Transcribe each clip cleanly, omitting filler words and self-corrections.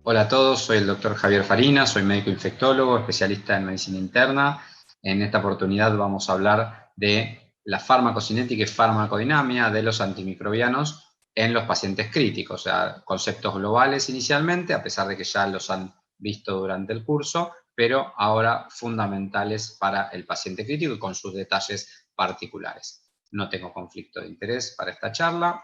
Hola a todos, soy el doctor Javier Farina, soy médico infectólogo, especialista en medicina interna. En esta oportunidad vamos a hablar de la farmacocinética y farmacodinamia de los antimicrobianos en los pacientes críticos, o sea, conceptos globales inicialmente, a pesar de que ya los han visto durante el curso, pero ahora fundamentales para el paciente crítico y con sus detalles particulares. No tengo conflicto de interés para esta charla.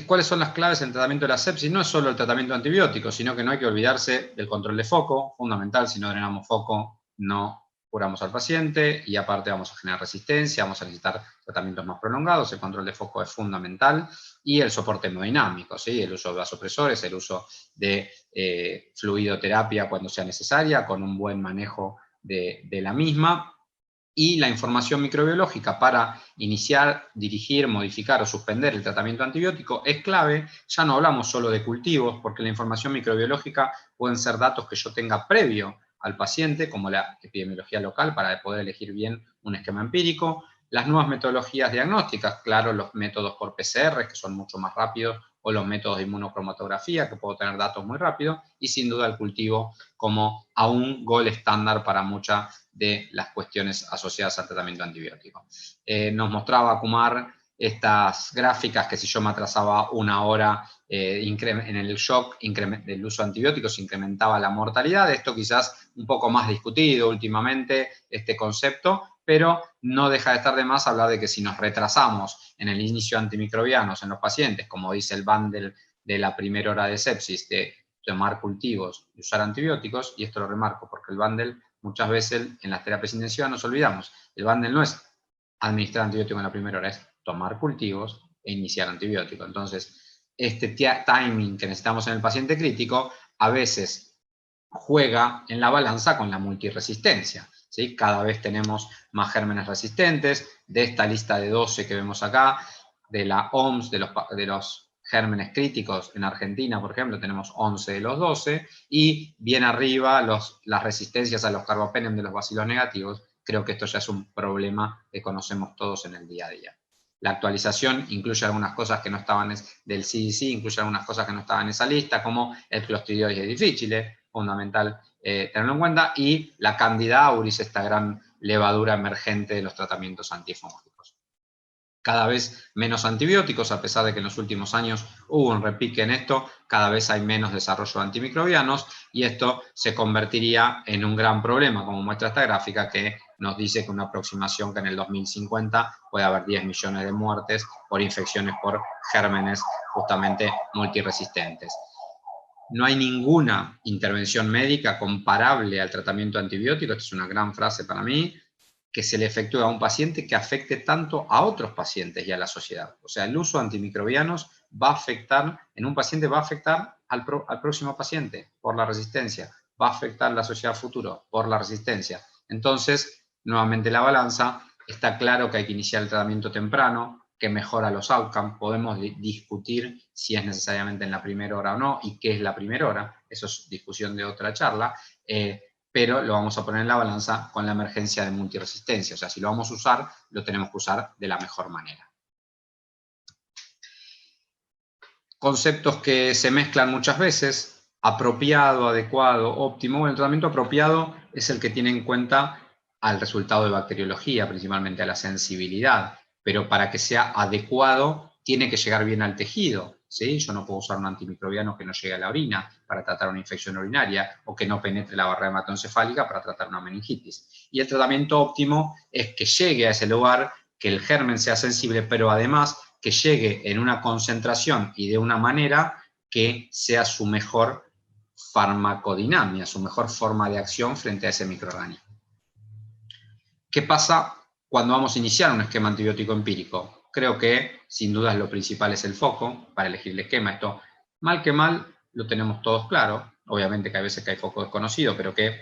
¿Cuáles son las claves en el tratamiento de la sepsis? No es solo el tratamiento antibiótico, sino que no hay que olvidarse del control de foco, fundamental. Si no drenamos foco, no curamos al paciente y aparte vamos a generar resistencia, vamos a necesitar tratamientos más prolongados. El control de foco es fundamental y el soporte hemodinámico, ¿sí? El uso de vasopresores, el uso de fluidoterapia cuando sea necesaria, con un buen manejo de la misma. Y la información microbiológica para iniciar, dirigir, modificar o suspender el tratamiento antibiótico es clave. Ya no hablamos solo de cultivos, porque la información microbiológica pueden ser datos que yo tenga previo al paciente, como la epidemiología local, para poder elegir bien un esquema empírico. Las nuevas metodologías diagnósticas, claro, los métodos por PCR, que son mucho más rápidos, o los métodos de inmunocromatografía, que puedo tener datos muy rápidos, y sin duda el cultivo como aún gold estándar para muchas de las cuestiones asociadas al tratamiento antibiótico. Nos mostraba Kumar estas gráficas que si yo me atrasaba una hora en el shock del uso de antibióticos incrementaba la mortalidad. Esto quizás un poco más discutido últimamente, este concepto, pero no deja de estar de más hablar de que si nos retrasamos en el inicio de antimicrobianos en los pacientes, como dice el bundle de la primera hora de sepsis, de tomar cultivos y usar antibióticos, y esto lo remarco porque el bundle muchas veces en las terapias intensivas nos olvidamos, el bundle no es administrar antibiótico en la primera hora, es tomar cultivos e iniciar antibiótico. Entonces, este timing que necesitamos en el paciente crítico a veces juega en la balanza con la multiresistencia, ¿sí? Cada vez tenemos más gérmenes resistentes. De esta lista de 12 que vemos acá, de la OMS, de los gérmenes críticos en Argentina, por ejemplo, tenemos 11 de los 12, y bien arriba las resistencias a los carbapenem de los bacilos negativos. Creo que esto ya es un problema que conocemos todos en el día a día. La actualización incluye algunas cosas que no estaban del CDC, incluye algunas cosas que no estaban en esa lista, como el Clostridioides difficile, fundamental tenerlo en cuenta, y la Candida auris, esta gran levadura emergente de los tratamientos antifúngicos. Cada vez menos antibióticos, a pesar de que en los últimos años hubo un repique en esto, cada vez hay menos desarrollo de antimicrobianos, y esto se convertiría en un gran problema, como muestra esta gráfica, que nos dice que una aproximación que en el 2050 puede haber 10 millones de muertes por infecciones por gérmenes justamente multiresistentes. No hay ninguna intervención médica comparable al tratamiento antibiótico, esta es una gran frase para mí, que se le efectúe a un paciente que afecte tanto a otros pacientes y a la sociedad. O sea, el uso de antimicrobianos va a afectar, en un paciente va a afectar al próximo paciente por la resistencia, va a afectar a la sociedad futuro por la resistencia. Entonces, nuevamente la balanza, está claro que hay que iniciar el tratamiento temprano, que mejora los outcomes. Podemos discutir si es necesariamente en la primera hora o no, y qué es la primera hora, eso es discusión de otra charla, pero lo vamos a poner en la balanza con la emergencia de multiresistencia. O sea, si lo vamos a usar, lo tenemos que usar de la mejor manera. Conceptos que se mezclan muchas veces: apropiado, adecuado, óptimo. Bueno, el tratamiento apropiado es el que tiene en cuenta al resultado de bacteriología, principalmente a la sensibilidad, pero para que sea adecuado tiene que llegar bien al tejido, ¿sí? Yo no puedo usar un antimicrobiano que no llegue a la orina para tratar una infección urinaria, o que no penetre la barrera hematoencefálica para tratar una meningitis. Y el tratamiento óptimo es que llegue a ese lugar, que el germen sea sensible, pero además que llegue en una concentración y de una manera que sea su mejor farmacodinamia, su mejor forma de acción frente a ese microorganismo. ¿Qué pasa cuando vamos a iniciar un esquema antibiótico empírico? Creo que sin duda lo principal es el foco para elegir el esquema. Esto, mal que mal, lo tenemos todos claro. Obviamente que hay veces que hay foco desconocido, pero que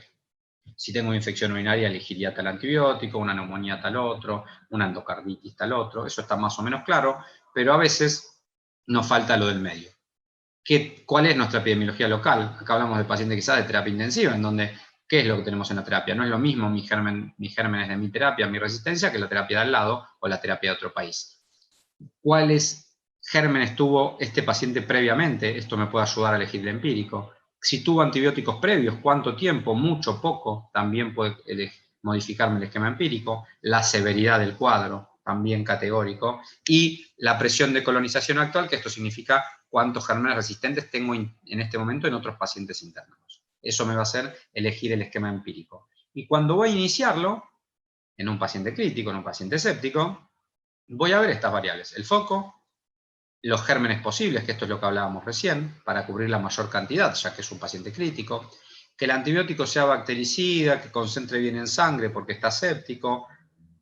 si tengo una infección urinaria elegiría tal antibiótico, una neumonía tal otro, una endocarditis tal otro. Eso está más o menos claro, pero a veces nos falta lo del medio. ¿Cuál es nuestra epidemiología local? Acá hablamos de pacientes quizás de terapia intensiva, en donde, ¿qué es lo que tenemos en la terapia? No es lo mismo mis gérmenes de mi terapia, mi resistencia, que la terapia de al lado o la terapia de otro país. ¿Cuáles gérmenes tuvo este paciente previamente, esto me puede ayudar a elegir el empírico. Si tuvo antibióticos previos, cuánto tiempo, mucho, poco, también puede modificarme el esquema empírico. La severidad del cuadro, también categórico. Y la presión de colonización actual, que esto significa cuántos gérmenes resistentes tengo en este momento en otros pacientes internos. Eso me va a hacer elegir el esquema empírico. Y cuando voy a iniciarlo, en un paciente crítico, en un paciente séptico, voy a ver estas variables. El foco, los gérmenes posibles, que esto es lo que hablábamos recién, para cubrir la mayor cantidad, ya que es un paciente crítico, que el antibiótico sea bactericida, que concentre bien en sangre porque está séptico,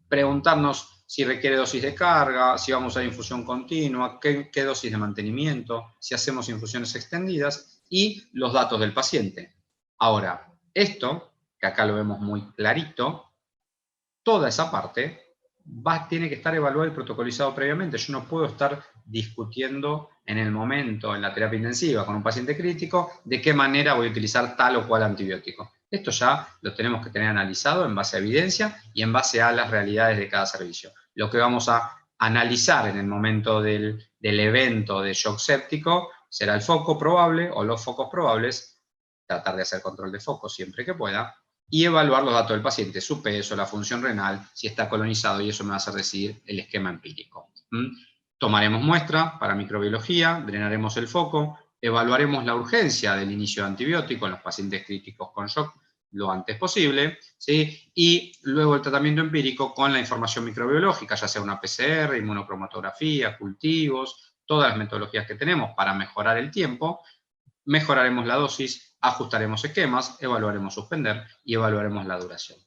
preguntarnos si requiere dosis de carga, si vamos a infusión continua, qué dosis de mantenimiento, si hacemos infusiones extendidas, y los datos del paciente. Ahora, esto, que acá lo vemos muy clarito, toda esa parte tiene que estar evaluado y protocolizado previamente. Yo no puedo estar discutiendo en el momento, en la terapia intensiva, con un paciente crítico, de qué manera voy a utilizar tal o cual antibiótico. Esto ya lo tenemos que tener analizado en base a evidencia y en base a las realidades de cada servicio. Lo que vamos a analizar en el momento del evento de shock séptico será el foco probable o los focos probables, tratar de hacer control de foco siempre que pueda, y evaluar los datos del paciente, su peso, la función renal, si está colonizado, y eso me va a hacer decidir el esquema empírico. Tomaremos muestra para microbiología, drenaremos el foco, evaluaremos la urgencia del inicio de antibiótico en los pacientes críticos con shock lo antes posible, ¿sí? Y luego el tratamiento empírico con la información microbiológica, ya sea una PCR, inmunocromatografía, cultivos, todas las metodologías que tenemos para mejorar el tiempo. Mejoraremos la dosis, ajustaremos esquemas, evaluaremos suspender y evaluaremos la duración.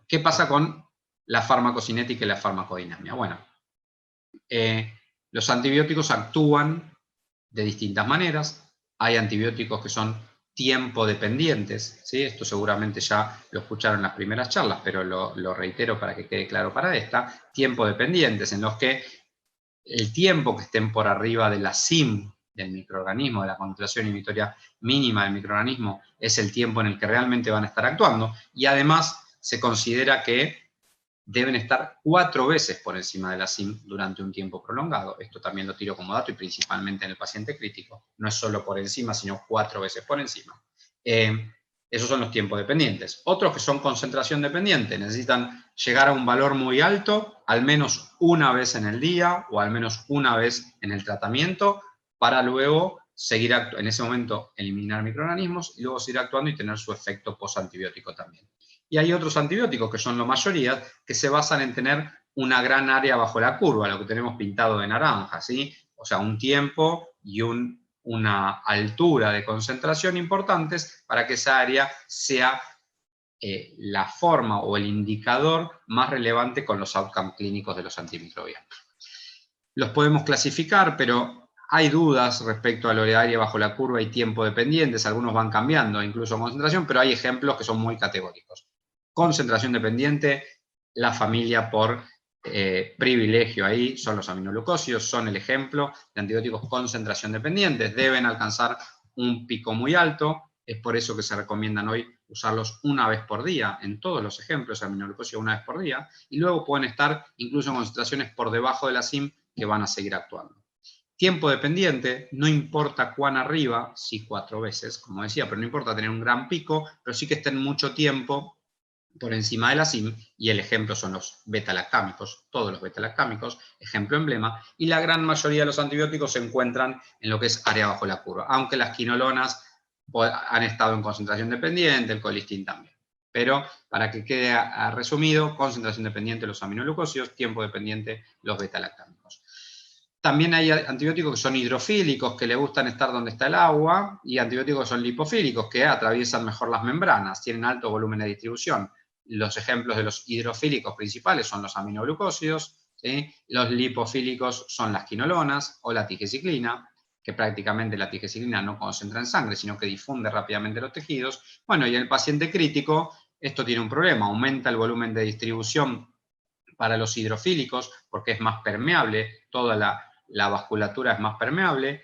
¿Qué pasa con la farmacocinética y la farmacodinamia? Bueno, los antibióticos actúan de distintas maneras. Hay antibióticos que son tiempo dependientes, ¿sí? Esto seguramente ya lo escucharon en las primeras charlas, pero lo reitero para que quede claro para esta. Tiempo dependientes, en los que el tiempo que estén por arriba de la CIM del microorganismo, de la concentración inhibitoria mínima del microorganismo, es el tiempo en el que realmente van a estar actuando, y además se considera que deben estar 4 veces por encima de la CIM durante un tiempo prolongado. Esto también lo tiro como dato, y principalmente en el paciente crítico. No es solo por encima, sino 4 veces por encima. Esos son los tiempos dependientes. Otros que son concentración dependiente, necesitan llegar a un valor muy alto, al menos una vez en el día, o al menos una vez en el tratamiento, para luego seguir en ese momento eliminar microorganismos, y luego seguir actuando y tener su efecto postantibiótico también. Y hay otros antibióticos, que son la mayoría, que se basan en tener una gran área bajo la curva, lo que tenemos pintado de naranja, ¿sí? O sea, un tiempo y una altura de concentración importantes para que esa área sea la forma o el indicador más relevante con los outcomes clínicos de los antimicrobianos. Los podemos clasificar, pero hay dudas respecto al área bajo la curva y tiempo dependientes. Algunos van cambiando, incluso concentración, pero hay ejemplos que son muy categóricos. Concentración dependiente, la familia por privilegio ahí son los aminoglucósidos, son el ejemplo de antibióticos concentración dependientes. Deben alcanzar un pico muy alto, es por eso que se recomiendan hoy usarlos una vez por día, en todos los ejemplos, aminoglucósidos una vez por día, y luego pueden estar incluso en concentraciones por debajo de la CIM que van a seguir actuando. Tiempo dependiente, no importa cuán arriba, sí 4 veces, como decía, pero no importa tener un gran pico, pero sí que estén mucho tiempo por encima de la CIM, y el ejemplo son los beta-lactámicos, todos los beta-lactámicos, ejemplo emblema, y la gran mayoría de los antibióticos se encuentran en lo que es área bajo la curva, aunque las quinolonas han estado en concentración dependiente, el colistin también. Pero para que quede resumido, concentración dependiente los aminoglucósidos, tiempo dependiente los beta-lactámicos. También hay antibióticos que son hidrofílicos, que le gustan estar donde está el agua, y antibióticos que son lipofílicos, que atraviesan mejor las membranas, tienen alto volumen de distribución. Los ejemplos de los hidrofílicos principales son los aminoglucósidos, ¿sí? Los lipofílicos son las quinolonas o la tigecyclina, que prácticamente la tigecyclina no concentra en sangre, sino que difunde rápidamente los tejidos. Bueno, y en el paciente crítico, esto tiene un problema, aumenta el volumen de distribución para los hidrofílicos, porque es más permeable, toda la vasculatura es más permeable.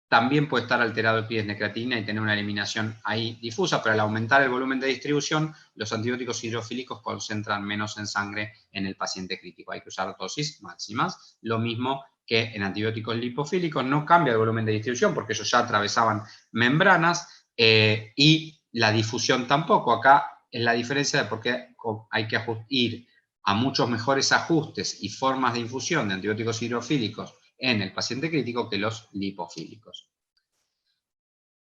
También puede estar alterado el pH de creatinina y tener una eliminación ahí difusa, pero al aumentar el volumen de distribución, los antibióticos hidrofílicos concentran menos en sangre en el paciente crítico. Hay que usar dosis máximas. Lo mismo que en antibióticos lipofílicos no cambia el volumen de distribución porque ellos ya atravesaban membranas y la difusión tampoco. Acá es la diferencia de por qué hay que ir a muchos mejores ajustes y formas de infusión de antibióticos hidrofílicos en el paciente crítico que los lipofílicos.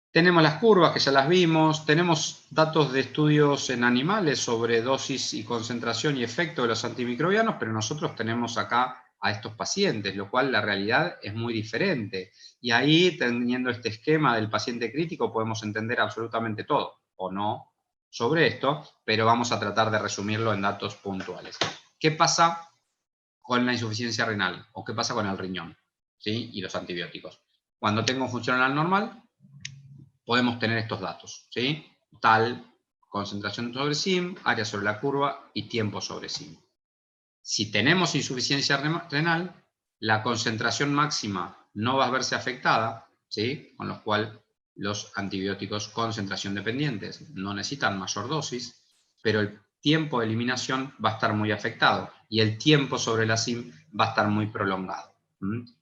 Tenemos las curvas que ya las vimos, tenemos datos de estudios en animales sobre dosis y concentración y efecto de los antimicrobianos, pero nosotros tenemos acá a estos pacientes, lo cual la realidad es muy diferente. Y ahí, teniendo este esquema del paciente crítico, podemos entender absolutamente todo, o no, sobre esto, pero vamos a tratar de resumirlo en datos puntuales. ¿Qué pasa con la insuficiencia renal? ¿O qué pasa con el riñón? ¿Sí? Y los antibióticos. Cuando tengo función renal normal, podemos tener estos datos, ¿sí? Tal concentración sobre SIM, área sobre la curva y tiempo sobre SIM. Si tenemos insuficiencia renal, la concentración máxima no va a verse afectada, ¿sí? Con lo cual los antibióticos concentración dependientes no necesitan mayor dosis, pero el tiempo de eliminación va a estar muy afectado y el tiempo sobre la SIM va a estar muy prolongado.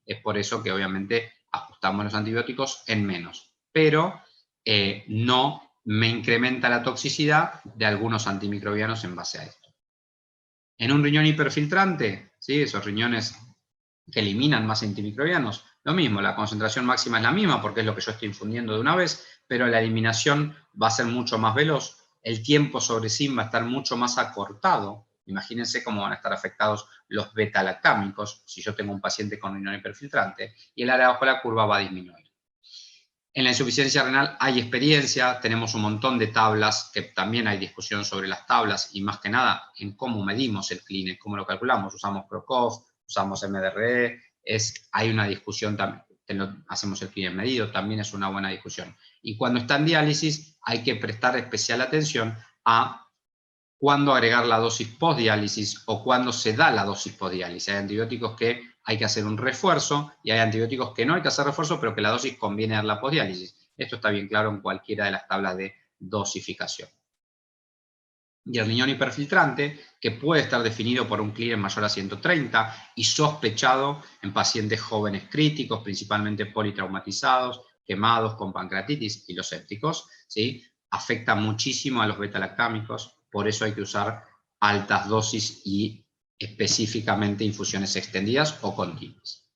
Es por eso que obviamente ajustamos los antibióticos en menos, pero no me incrementa la toxicidad de algunos antimicrobianos en base a esto. En un riñón hiperfiltrante, ¿sí? Esos riñones que eliminan más antimicrobianos, lo mismo, la concentración máxima es la misma porque es lo que yo estoy infundiendo de una vez, pero la eliminación va a ser mucho más veloz, el tiempo sobre SIM va a estar mucho más acortado. Imagínense cómo van a estar afectados los beta-lactámicos si yo tengo un paciente con riñón hiperfiltrante, y el área bajo la curva va a disminuir. En la insuficiencia renal hay experiencia, tenemos un montón de tablas, que también hay discusión sobre las tablas, y más que nada en cómo medimos el CLINE, cómo lo calculamos, usamos Crocov, usamos MDRE, hay una discusión también, hacemos el CLINE medido, también es una buena discusión. Y cuando está en diálisis hay que prestar especial atención a cuándo agregar la dosis postdiálisis o cuándo se da la dosis postdiálisis. Hay antibióticos que hay que hacer un refuerzo y hay antibióticos que no hay que hacer refuerzo, pero que la dosis conviene dar la postdiálisis. Esto está bien claro en cualquiera de las tablas de dosificación. Y el riñón hiperfiltrante, que puede estar definido por un CLINE mayor a 130 y sospechado en pacientes jóvenes críticos, principalmente politraumatizados, quemados con pancreatitis y los sépticos, ¿sí? Afecta muchísimo a los beta-lactámicos, por eso hay que usar altas dosis y específicamente infusiones extendidas o continuas.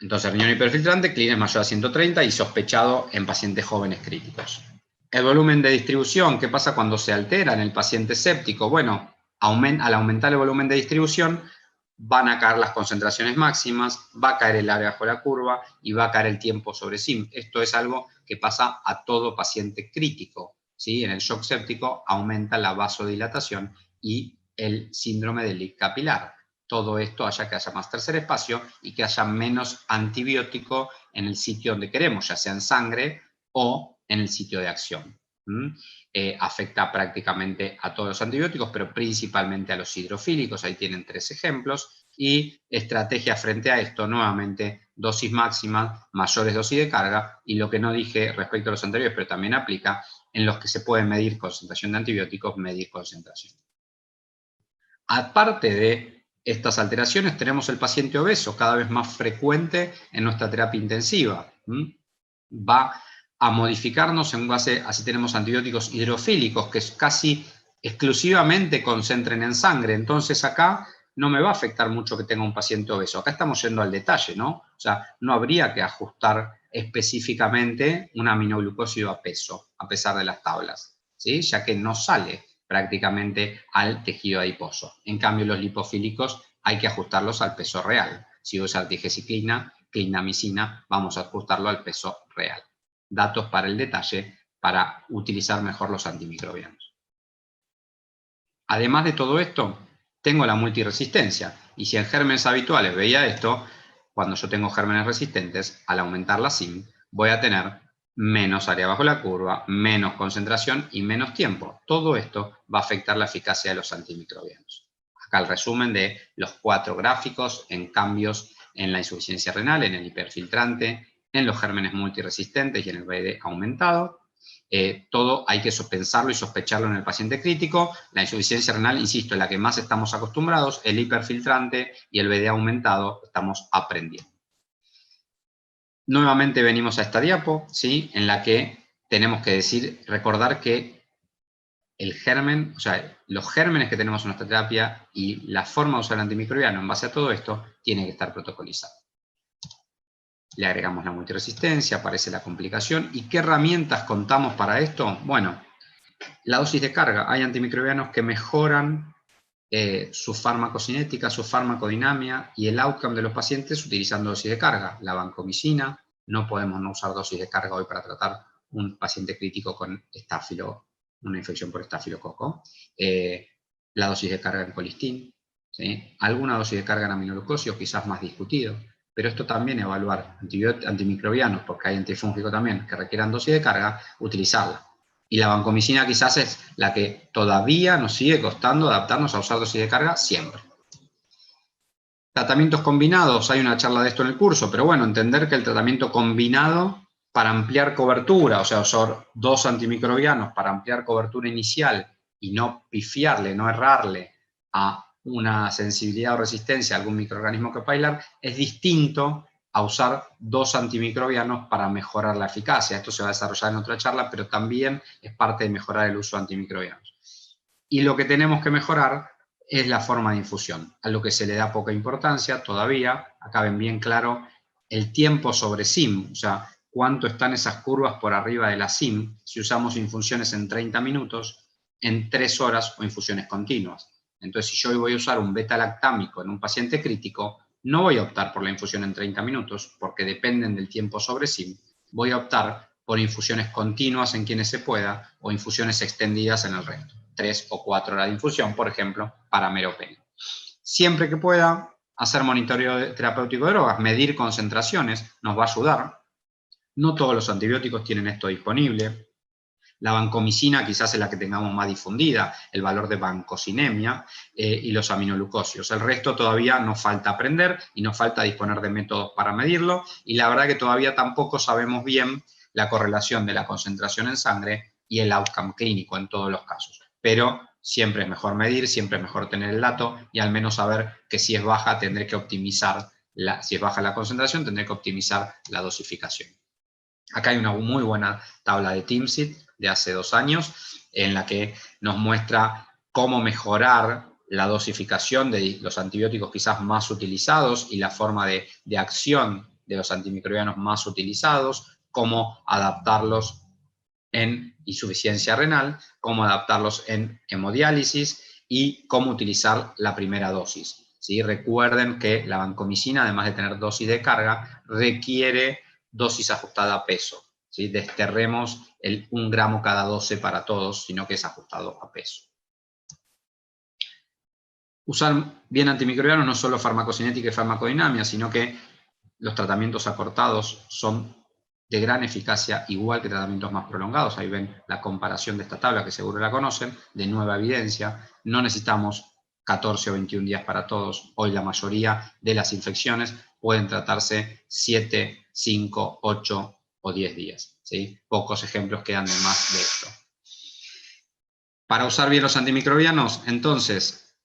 Entonces, riñón hiperfiltrante, CLINE mayor a 130 y sospechado en pacientes jóvenes críticos. El volumen de distribución, ¿qué pasa cuando se altera en el paciente séptico? Bueno, al aumentar el volumen de distribución, van a caer las concentraciones máximas, va a caer el área bajo la curva y va a caer el tiempo sobre SIM. Esto es algo que pasa a todo paciente crítico, ¿sí? En el shock séptico aumenta la vasodilatación y el síndrome del leak capilar. Todo esto hace que haya más tercer espacio y que haya menos antibiótico en el sitio donde queremos, ya sea en sangre o en el sitio de acción. Afecta prácticamente a todos los antibióticos, pero principalmente a los hidrofílicos. Ahí tienen 3 ejemplos. Y estrategia frente a esto, nuevamente, dosis máxima, mayores dosis de carga, y lo que no dije respecto a los anteriores, pero también aplica, en los que se puede medir concentración de antibióticos, medir concentración. Aparte de estas alteraciones, tenemos el paciente obeso, cada vez más frecuente en nuestra terapia intensiva. Va a modificarnos en base, así tenemos antibióticos hidrofílicos que casi exclusivamente concentren en sangre. Entonces acá no me va a afectar mucho que tenga un paciente obeso. Acá estamos yendo al detalle, ¿no? O sea, no habría que ajustar específicamente un aminoglucósido a peso, a pesar de las tablas, ¿sí? Ya que no sale prácticamente al tejido adiposo. En cambio, los lipofílicos hay que ajustarlos al peso real. Si usa digesiclina, clindamicina, vamos a ajustarlo al peso real. Datos para el detalle para utilizar mejor los antimicrobianos. Además de todo esto, tengo la multiresistencia. Y si en gérmenes habituales veía esto, cuando yo tengo gérmenes resistentes, al aumentar la SIM, voy a tener menos área bajo la curva, menos concentración y menos tiempo. Todo esto va a afectar la eficacia de los antimicrobianos. Acá el resumen de los 4 gráficos en cambios en la insuficiencia renal, en el hiperfiltrante, en los gérmenes multiresistentes y en el BD aumentado. todo hay que pensarlo y sospecharlo en el paciente crítico. La insuficiencia renal, insisto, es la que más estamos acostumbrados, el hiperfiltrante y el VDA aumentado estamos aprendiendo. Nuevamente venimos a esta diapo, ¿sí? En la que tenemos que recordar que el germen, o sea, los gérmenes que tenemos en nuestra terapia y la forma de usar el antimicrobiano en base a todo esto, tiene que estar protocolizado. Le agregamos la multiresistencia, aparece la complicación. ¿Y qué herramientas contamos para esto? Bueno, la dosis de carga. Hay antimicrobianos que mejoran su farmacocinética, su farmacodinamia y el outcome de los pacientes utilizando dosis de carga. La vancomicina, no podemos no usar dosis de carga hoy para tratar un paciente crítico con estáfilo, una infección por estafilococo. La dosis de carga en colistin, ¿sí? Alguna dosis de carga en aminoglucósidos, quizás más discutido. Pero esto también evaluar antimicrobianos, porque hay antifúngico también que requieran dosis de carga, utilizarla. Y la vancomicina quizás es la que todavía nos sigue costando adaptarnos a usar dosis de carga siempre. Tratamientos combinados, hay una charla de esto en el curso, pero bueno, entender que el tratamiento combinado para ampliar cobertura, o sea, usar 2 antimicrobianos para ampliar cobertura inicial y no pifiarle, no errarle a una sensibilidad o resistencia a algún microorganismo que bailar, es distinto a usar 2 antimicrobianos para mejorar la eficacia. Esto se va a desarrollar en otra charla, pero también es parte de mejorar el uso de antimicrobianos. Y lo que tenemos que mejorar es la forma de infusión, a lo que se le da poca importancia todavía. Acá ven bien claro el tiempo sobre SIM, o sea, cuánto están esas curvas por arriba de la SIM, si usamos infusiones en 30 minutos, en 3 horas o infusiones continuas. Entonces, si yo hoy voy a usar un beta-lactámico en un paciente crítico, no voy a optar por la infusión en 30 minutos, porque dependen del tiempo sobre SIM. Voy a optar por infusiones continuas en quienes se pueda, o infusiones extendidas en el resto. 3 o 4 horas de infusión, por ejemplo, para meropenem. Siempre que pueda, hacer monitoreo terapéutico de drogas, medir concentraciones, nos va a ayudar. No todos los antibióticos tienen esto disponible. La vancomicina quizás es la que tengamos más difundida, el valor de vancocinemia y los aminoglucósidos. El resto todavía nos falta aprender y nos falta disponer de métodos para medirlo, y la verdad que todavía tampoco sabemos bien la correlación de la concentración en sangre y el outcome clínico en todos los casos. Pero siempre es mejor medir, siempre es mejor tener el dato y al menos saber que si es baja tendré que optimizar, si es baja la concentración tendré que optimizar la dosificación. Acá hay una muy buena tabla de Timsit de hace 2 años, en la que nos muestra cómo mejorar la dosificación de los antibióticos quizás más utilizados y la forma de acción de los antimicrobianos más utilizados, cómo adaptarlos en insuficiencia renal, cómo adaptarlos en hemodiálisis y cómo utilizar la primera dosis. ¿Sí? Recuerden que la vancomicina, además de tener dosis de carga, requiere dosis ajustada a peso. ¿Sí? Desterremos el 1 gramo cada 12 para todos, sino que es ajustado a peso. Usar bien antimicrobianos no solo farmacocinética y farmacodinamia, sino que los tratamientos acortados son de gran eficacia, igual que tratamientos más prolongados. Ahí ven la comparación de esta tabla, que seguro la conocen, de nueva evidencia. No necesitamos 14 o 21 días para todos. Hoy la mayoría de las infecciones pueden tratarse 7, 5, 8 o 10 días. ¿Sí? Pocos ejemplos quedan de más de esto. Para usar bien los antimicrobianos, entonces,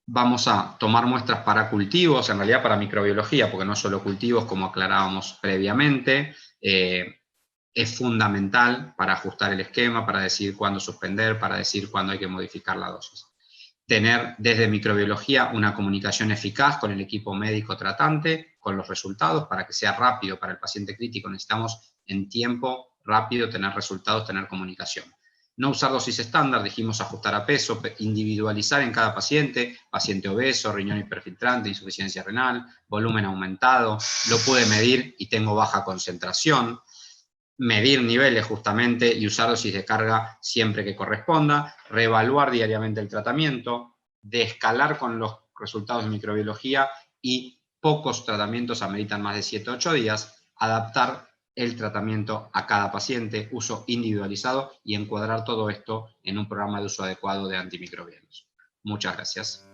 vamos a tomar muestras para cultivos, en realidad para microbiología, porque no solo cultivos, como aclarábamos previamente. Es fundamental para ajustar el esquema, para decidir cuándo suspender, para decidir cuándo hay que modificar la dosis. Tener desde microbiología una comunicación eficaz con el equipo médico tratante, con los resultados, para que sea rápido para el paciente crítico. Necesitamos en tiempo rápido tener resultados, tener comunicación. No usar dosis estándar, dijimos ajustar a peso, individualizar en cada paciente, paciente obeso, riñón hiperfiltrante, insuficiencia renal, volumen aumentado, lo pude medir y tengo baja concentración. Medir niveles justamente y usar dosis de carga siempre que corresponda, reevaluar diariamente el tratamiento, descalar con los resultados de microbiología y pocos tratamientos ameritan más de 7 o 8 días, adaptar el tratamiento a cada paciente, uso individualizado y encuadrar todo esto en un programa de uso adecuado de antimicrobianos. Muchas gracias.